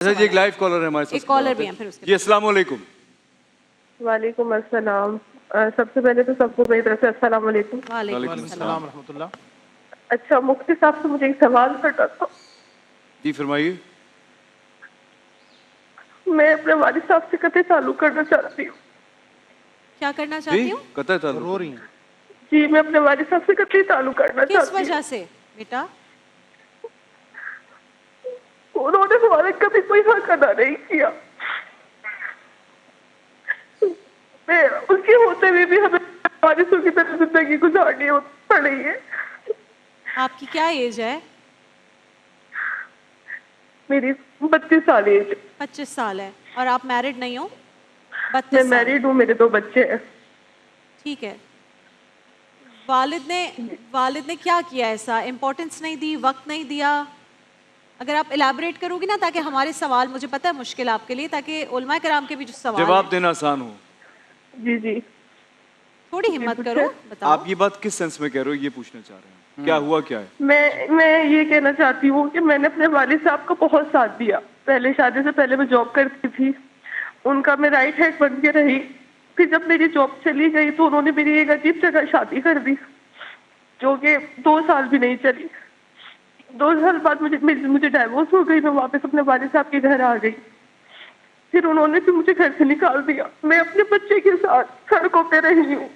جی ایک live collar ہے ہمارے ساتھ. ایک کالر بھی ہیں پھر اس کے جی السلام علیکم. وعلیکم السلام. سب سے پہلے تو سب کو میری طرف سے السلام علیکم. وعلیکم السلام ورحمۃ اللہ. اچھا مفتی صاحب سے مجھے ایک سوال کرنا تھا. جی فرمائیے. میں اپنے والد صاحب سے قطعی تعلق کرنا چاہتی ہوں. کیا کرنا جی چاہتی ہوں؟ قطع تعلق. رو رہی ہیں. جی میں اپنے والد صاحب سے قطعی تعلق کرنا کس چاہتی ہوں. وجہ سے بیٹا؟ انہوں نے ہمارے کبھی کوئی حق ادا نہیں کیا. میں اس کے ہوتے ہوئے بھی ہمیں وارثوں کی طرح زندگی گزارنی پڑ رہی ہے. آپ کی کیا ایج ہے؟ میری 32 سال ایج. 25 سال ہے. اور آپ میرڈ نہیں ہو؟ میں 32 سال. میریڈ ہوں, میرے 2 بچے ہیں. ٹھیک ہے. والد نے کیا کیا ایسا؟ امپورٹنس نہیں دی, وقت نہیں دیا؟ اگر آپ الیبوریٹ کرو گی نا تاکہ ہمارے سوال, مجھے پتہ ہے مشکل آپ کے لیے, تاکہ علماء کرام کے بھی جو سوال جواب دینا آسان ہو. جی جی تھوڑی ہمت کرو, بتاؤ. آپ یہ بات کس سینس میں کہہ رہے ہو, یہ پوچھنا چاہ رہے ہیں کیا ہوا کیا ہے؟ میں یہ کہنا چاہتی ہوں کہ میں نے اپنے والد صاحب کو بہت ساتھ دیا. پہلے شادی سے پہلے میں جاب کرتی تھی, ان کا میں رائٹ ہینڈ بن کے رہی. پھر جب میری جاب چلی گئی تو انہوں نے میری ایک عجیب جگہ شادی کر دی جو کہ 2 سال بھی نہیں چلی. 2 سال بعد مجھے ڈائیورس ہو گئی. میں واپس اپنے والد صاحب کے گھر آ گئی. پھر انہوں نے بھی مجھے گھر سے نکال دیا. میں اپنے بچے کے ساتھ سڑکوں پہ رہی ہوں.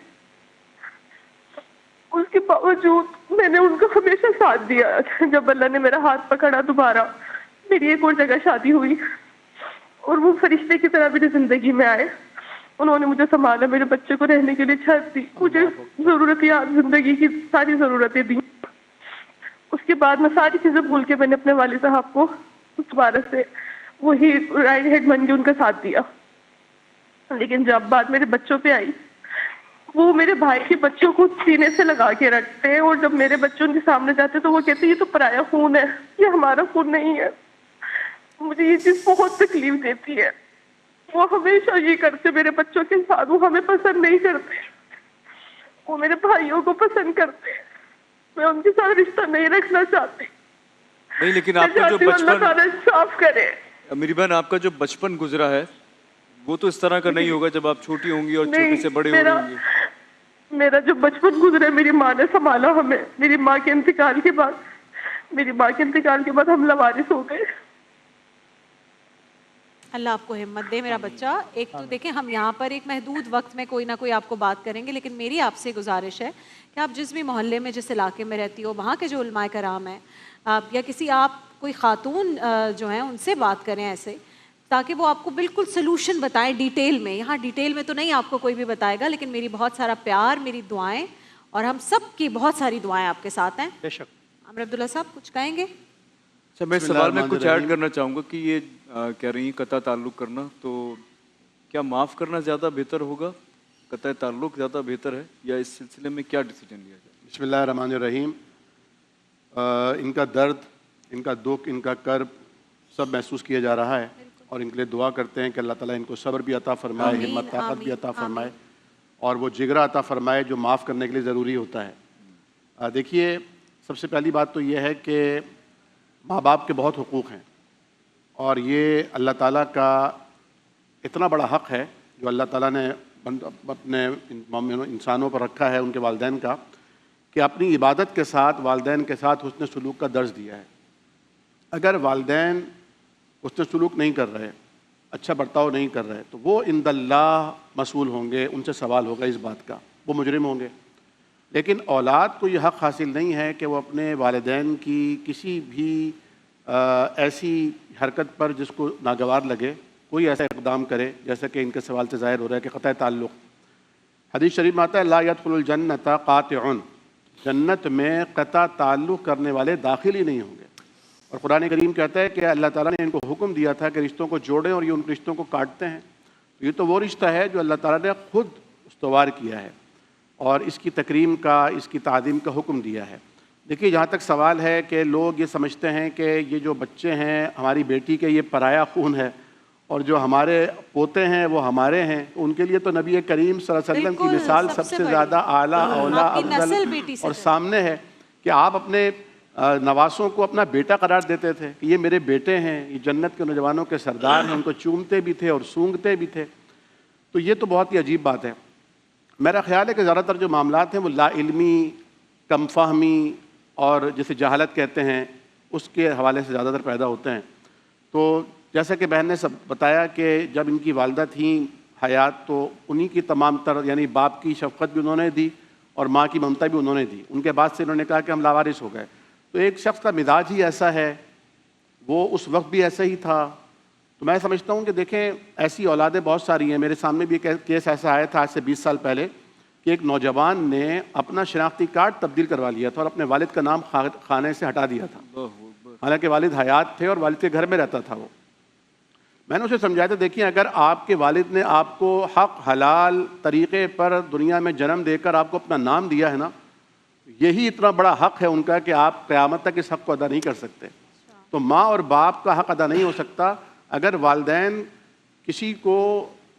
اس کے باوجود میں نے ان کا ہمیشہ ساتھ دیا. جب اللہ نے میرا ہاتھ پکڑا دوبارہ, میری ایک اور جگہ شادی ہوئی اور وہ فرشتے کی طرح میری زندگی میں آئے. انہوں نے مجھے سنبھالا, میرے بچے کو رہنے کے لیے چھت دی, مجھے ضرورتیات زندگی کی ساری ضرورتیں دی. اس کے بعد میں ساری چیزیں بھول کے میں نے اپنے والد صاحب کو دوبارہ سے وہی رائٹ ہینڈ بن کے ان کا ساتھ دیا. لیکن جب بات میرے بچوں پہ آئی, وہ میرے بھائی کے بچوں کو سینے سے لگا کے رکھتے ہیں, اور جب میرے بچوں کے سامنے جاتے تو وہ کہتے ہیں یہ تو پرایا خون ہے, یہ ہمارا خون نہیں ہے. مجھے یہ چیز بہت تکلیف دیتی ہے. وہ ہمیشہ یہ کرتے میرے بچوں کے ساتھ. وہ ہمیں پسند نہیں کرتے, وہ میرے بھائیوں کو پسند کرتے. میں ان کے ساتھ رشتہ نہیں رکھنا چاہتی. نہیں لیکن میں آپ کا جو چاہتی ہوں اللہ بچپن, تعالیٰ صاف کرے. میری بہن آپ کا جو بچپن گزرا ہے وہ تو اس طرح کا نہیں ہوگا جب آپ چھوٹی ہوں گی اور چھوٹے سے بڑے ہو رہے ہوں گے. میرا جو بچپن گزرے میری ماں نے سنبھالا ہمیں. میری ماں کے انتقال کے بعد ہم لاوارث ہو گئے. اللہ آپ کو ہمت دے میرا بچہ. ایک تو دیکھیں ہم یہاں پر ایک محدود وقت میں کوئی نہ کوئی آپ کو بات کریں گے, لیکن میری آپ سے گزارش ہے کہ آپ جس بھی محلے میں, جس علاقے میں رہتی ہو, وہاں کے جو علماء کرام ہیں یا کسی آپ کوئی خاتون جو ہیں ان سے بات کریں ایسے, تاکہ وہ آپ کو بالکل سلوشن بتائیں ڈیٹیل میں. یہاں ڈیٹیل میں تو نہیں آپ کو کوئی بھی بتائے گا, لیکن میری بہت سارا پیار, میری دعائیں اور ہم سب کی بہت ساری دعائیں آپ کے ساتھ ہیں. بے شک. عامر عبداللہ صاحب کچھ کہیں گے؟ اچھا میں سوال میں کچھ ایڈ کرنا چاہوں گا کہ یہ کہہ رہی ہیں قطع تعلق کرنا, تو کیا معاف کرنا زیادہ بہتر ہوگا, قطع تعلق زیادہ بہتر ہے, یا اس سلسلے میں کیا ڈیسیجن لیا جائے؟ بسم اللہ الرحمن الرحیم. ان کا درد, ان کا دکھ, ان کا کرب سب محسوس کیا جا رہا ہے, اور ان کے لیے دعا کرتے ہیں کہ اللہ تعالیٰ ان کو صبر بھی عطا فرمائے, ہمت طاقت بھی عطا فرمائے, اور وہ جگرا عطا فرمائے جو معاف کرنے کے لیے ضروری ہوتا ہے. دیکھیے سب سے پہلی بات تو یہ ہے کہ ماں باپ کے بہت حقوق ہیں, اور یہ اللہ تعالیٰ کا اتنا بڑا حق ہے جو اللہ تعالیٰ نے اپنے انسانوں پر رکھا ہے, ان کے والدین کا, کہ اپنی عبادت کے ساتھ والدین کے ساتھ حسن سلوک کا درس دیا ہے. اگر والدین حسن سلوک نہیں کر رہے, اچھا برتاؤ نہیں کر رہے, تو وہ عند اللہ مسئول ہوں گے, ان سے سوال ہوگا اس بات کا, وہ مجرم ہوں گے. لیکن اولاد کو یہ حق حاصل نہیں ہے کہ وہ اپنے والدین کی کسی بھی ایسی حرکت پر جس کو ناگوار لگے کوئی ایسا اقدام کرے, جیسا کہ ان کے سوال سے ظاہر ہو رہا ہے کہ قطع تعلق. حدیث شریف میں آتا ہے لا يدخل الجنت قاطع, جنت میں قطع تعلق کرنے والے داخل ہی نہیں ہوں گے. اور قرآن کریم کہتا ہے کہ اللہ تعالیٰ نے ان کو حکم دیا تھا کہ رشتوں کو جوڑیں, اور یہ ان رشتوں کو کاٹتے ہیں. یہ تو وہ رشتہ ہے جو اللہ تعالیٰ نے خود استوار کیا ہے, اور اس کی تکریم کا, اس کی تعظیم کا حکم دیا ہے. دیکھیے جہاں تک سوال ہے کہ لوگ یہ سمجھتے ہیں کہ یہ جو بچے ہیں ہماری بیٹی کے, یہ پرایا خون ہے, اور جو ہمارے پوتے ہیں وہ ہمارے ہیں. ان کے لیے تو نبی کریم صلی اللہ علیہ وسلم کی مثال سب سے زیادہ اعلیٰ, اولیٰ, افضل اور سامنے ہے کہ آپ اپنے نواسوں کو اپنا بیٹا قرار دیتے تھے کہ یہ میرے بیٹے ہیں، یہ جنت کے نوجوانوں کے سردار ہیں، ان کو چومتے بھی تھے اور سونگتے بھی تھے. تو یہ تو بہت ہی عجیب بات ہے. میرا خیال ہے کہ زیادہ تر جو معاملات ہیں وہ لا علمی، کم فہمی اور جسے جہالت کہتے ہیں اس کے حوالے سے زیادہ تر پیدا ہوتے ہیں. تو جیسا کہ بہن نے سب بتایا کہ جب ان کی والدہ تھیں حیات تو انہی کی تمام تر یعنی باپ کی شفقت بھی انہوں نے دی اور ماں کی ممتا بھی انہوں نے دی. ان کے بعد سے انہوں نے کہا کہ ہم لاوارث ہو گئے. تو ایک شخص کا مزاج ہی ایسا ہے، وہ اس وقت بھی ایسا ہی تھا. تو میں سمجھتا ہوں کہ دیکھیں ایسی اولادیں بہت ساری ہیں. میرے سامنے بھی ایک کیس ایسا آیا تھا آج سے 20 سال پہلے کہ ایک نوجوان نے اپنا شناختی کارڈ تبدیل کروا لیا تھا اور اپنے والد کا نام خانے سے ہٹا دیا تھا، حالانکہ والد حیات تھے اور والد کے گھر میں رہتا تھا. وہ میں نے اسے سمجھایا تھا دیکھیں اگر آپ کے والد نے آپ کو حق حلال طریقے پر دنیا میں جنم دے کر آپ کو اپنا نام دیا ہے نا، یہی اتنا بڑا حق ہے ان کا کہ آپ قیامت تک اس حق کو ادا نہیں کر سکتے. تو ماں اور باپ کا حق ادا نہیں ہو سکتا. اگر والدین کسی کو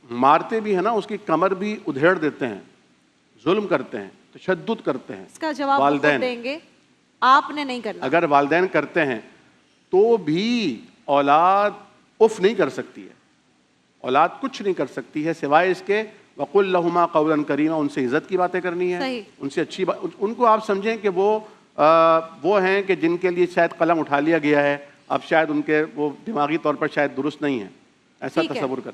مارتے بھی ہیں نا، اس کی کمر بھی ادھیڑ دیتے ہیں، ظلم کرتے ہیں، تشدد کرتے ہیں، اس کا جواب وہ خود دیں گے، آپ نے نہیں کرنا. اگر والدین کرتے ہیں تو بھی اولاد اف نہیں کر سکتی ہے، اولاد کچھ نہیں کر سکتی ہے سوائے اس کے وَقُلْ لَهُمَا قَوْلًا كَرِيمًا. ان سے عزت کی باتیں کرنی ہے، ان سے اچھی بات. ان کو آپ سمجھیں کہ وہ ہیں کہ جن کے لیے شاید قلم اٹھا لیا گیا ہے، اب شاید ان کے وہ دماغی طور پر شاید درست نہیں ہے، ایسا تصور کریں.